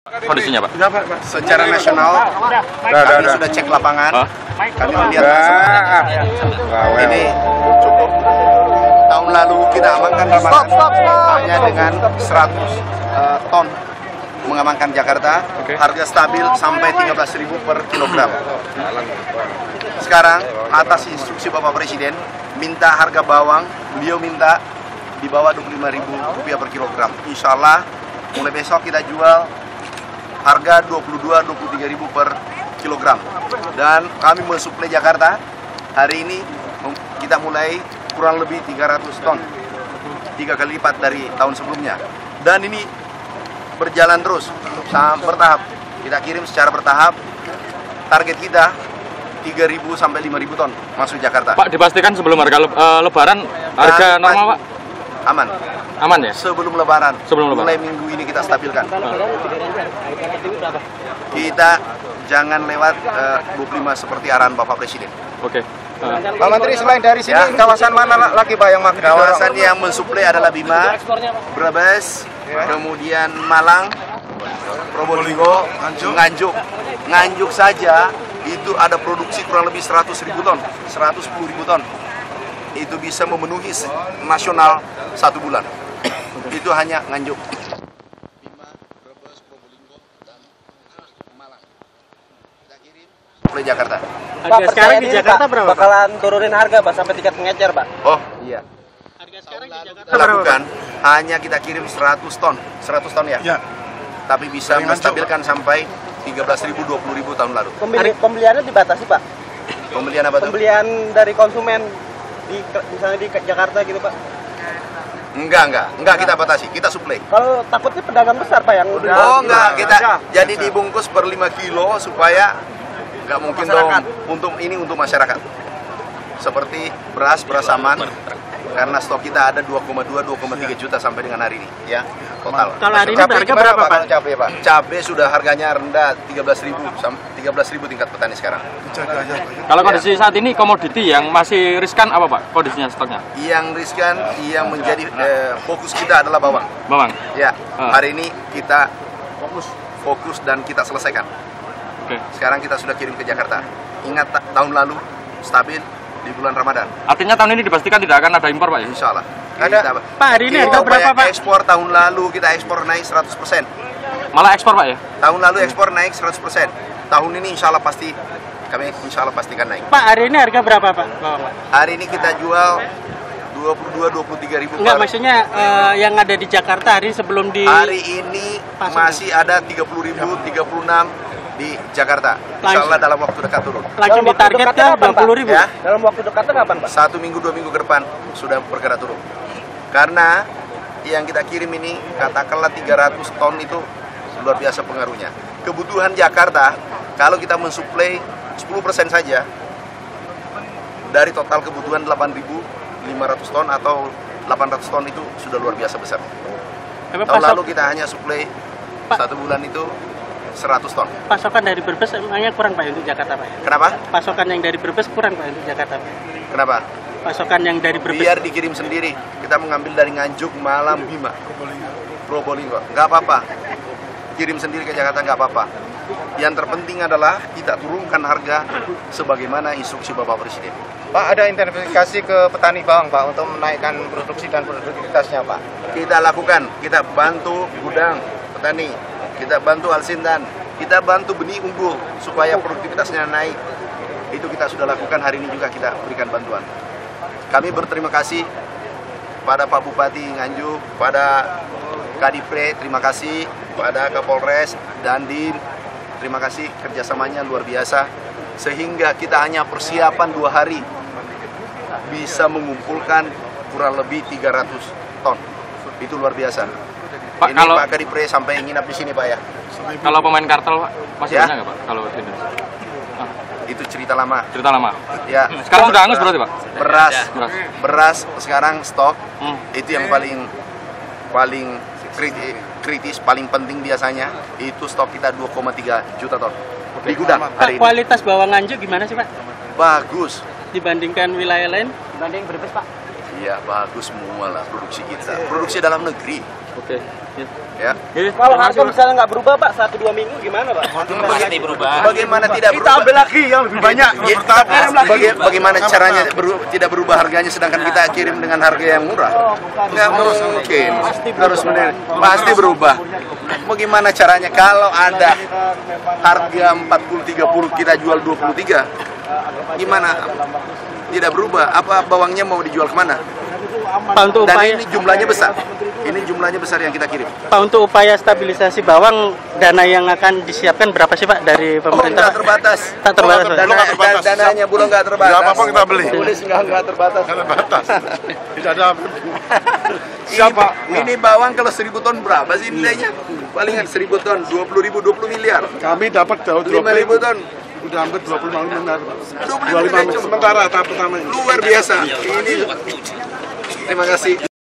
Kondisinya Pak? Secara nasional kami sudah cek lapangan, kami melihat ini cukup. Tahun lalu kita amankan Ramadan hanya dengan 100 ton mengamankan Jakarta, harga stabil sampai 13.000 per kilogram. Sekarang atas instruksi Bapak Presiden minta harga bawang, beliau minta di bawah Rp25.000 per kilogram. Insya Allah mulai besok kita jual harga 22-23.000 per kilogram. Dan kami mensuplai Jakarta hari ini kita mulai kurang lebih 300 ton, 3 kali lipat dari tahun sebelumnya. Dan ini berjalan terus bertahap. Kita kirim secara bertahap. Target kita 3.000 sampai 5.000 ton masuk Jakarta. Pak, dipastikan sebelum harga Lebaran harga normal Pak? Aman. Aman ya? Sebelum Lebaran. Mulai minggu ini kita stabilkan. Kita jangan lewat 25 seperti arahan Bapak Presiden. Oke. Pak Menteri, selain dari sini, kawasan mana lagi Pak yang makin kawasan yang mensuplai adalah Bima, Brebes, kemudian Malang, Probolinggo, Nganjuk. Nganjuk saja itu ada produksi kurang lebih 100.000 ton, 110.000 ton. Itu bisa memenuhi nasional 1 bulan. Itu hanya Nganjuk. Bima, Brebes, Probolinggo, dan Malang. Kita kirim ke Jakarta. Pak, sekarang di Jakarta berapa? Bakalan turunin harga Pak sampai tiket mengecer Pak. Oh iya. Harga sekarang di Jakarta lakukan hanya kita kirim 100 ton ya. Ya. Tapi bisa menstabilkan sampai 13.000, 20.000 tahun lalu. Pembeliannya dibatasi Pak? Pembelian apa tuh? Pembelian dari konsumen misalnya di Jakarta gitu Pak? Enggak kita batasi, kita suplai. Kalau takutnya pedagang besar Pak yang enggak, kita jadi dibungkus per 5 kilo supaya nggak mungkin dong untuk masyarakat. Seperti beras aman, karena stok kita ada 2,2-2,3 juta sampai dengan hari ini, ya total. Kalau hari ini harga berapa Pak? Cabai Pak? Cabai sudah harganya rendah 13.000 tingkat petani sekarang. Kalau kondisi saat ini komoditi yang masih riskan apa Pak kondisinya stoknya? Yang riskan, yang menjadi fokus kita adalah bawang. Bawang? Ya, hari ini kita fokus dan kita selesaikan. Sekarang kita sudah kirim ke Jakarta. Ingat tahun lalu stabil di bulan Ramadan. Artinya tahun ini dipastikan tidak akan ada impor Pak ya? Insya Allah. Pak, hari ini harga berapa Pak? Ekspor tahun lalu kita ekspor naik 100%. Malah ekspor Pak ya? Tahun lalu ekspor naik 100%. Tahun ini insya Allah kami insya Allah pastikan naik. Pak, hari ini harga berapa Pak? Hari ini kita jual 22-23.000. Enggak, maksudnya yang ada di Jakarta hari sebelum di... Hari ini masih ada 30.000, 36 di Jakarta. Insya Allah dalam waktu dekat turun. Langsung ditargetkan 20.000 ya? Dalam waktu dekatnya kapan Pak? 1 minggu 2 minggu ke depan sudah bergerak turun. Karena yang kita kirim ini katakanlah 300 ton itu luar biasa pengaruhnya. Kebutuhan Jakarta kalau kita mensuplai 10% saja dari total kebutuhan 8.500 ton atau 800 ton itu sudah luar biasa besar. Tahun lalu kita hanya suplai 1 bulan itu 100 ton. Pasokan dari Brebes emangnya kurang Pak untuk Jakarta Pak? Kenapa? Pasokan yang dari Brebes kurang Pak untuk Jakarta Pak? Kenapa? Pasokan yang dari Brebes. Biar dikirim sendiri. Kita mengambil dari Nganjuk, Malang, Bima, Probolinggo. Nggak apa-apa. Kirim sendiri ke Jakarta nggak apa-apa. Yang terpenting adalah kita turunkan harga sebagaimana instruksi Bapak Presiden. Pak, ada intervensi ke petani bawang Pak untuk menaikkan produksi dan produktivitasnya Pak? Kita lakukan. Kita bantu gudang petani. Kita bantu alsintan, kita bantu benih unggul supaya produktivitasnya naik. Itu kita sudah lakukan, hari ini juga kita berikan bantuan. Kami berterima kasih pada Pak Bupati Nganjuk, pada Kadipre, terima kasih pada Kapolres dan Dim, terima kasih kerjasamanya luar biasa. Sehingga kita hanya persiapan 2 hari bisa mengumpulkan kurang lebih 300 ton. Itu luar biasa. Pak, ini kalau Pak Kadipre sampai nginap di sini Pak ya. Kalau pemain kartel Pak masih banyak nggak Pak kalau di Indonesia? Itu cerita lama. Cerita lama. Ya. Sekarang sudah hangus berarti Pak? Beras sekarang stok itu yang paling kritis, paling penting biasanya itu stok kita 2,3 juta ton di gudang hari ini. Kualitas bawang Nganjuk gimana sih Pak? Bagus. Dibandingkan wilayah lain? Dibanding Brebes Pak? Iya bagus semua lah produksi kita. Produksi dalam negeri. Oke. Ya. Kalau harga misalnya nggak berubah Pak, 1-2 minggu gimana Pak? Bagaimana tidak berubah? Kita ambil lagi yang lebih banyak. Bagaimana caranya tidak berubah harganya sedangkan kita kirim dengan harga yang murah? Nggak mungkin. Pasti berubah. Bagaimana caranya kalau ada harga 40-30 kita jual 23? Gimana? Tidak berubah. Apa bawangnya mau dijual kemana? Pak, untuk Dan upaya, ini jumlahnya besar. Ini jumlahnya besar yang kita kirim. Pak, untuk upaya stabilisasi bawang, dana yang akan disiapkan berapa sih Pak dari Oh, pemerintah? nggak terbatas. Tak terbatas, Pak. Dananya belum nggak terbatas. Nggak apa-apa kita beli. Tulis nggak terbatas. Tidak ada. Siapa? Ini bawang kalau 1000 ton berapa sih nilainya? Palingan 1000 ton, 20.000, 20 miliar. Kami dapat jauh 5.000 ton. udah hampir 25 miliar. 25 miliar sementara tahap pertama ini. Luar biasa. Ini terima kasih.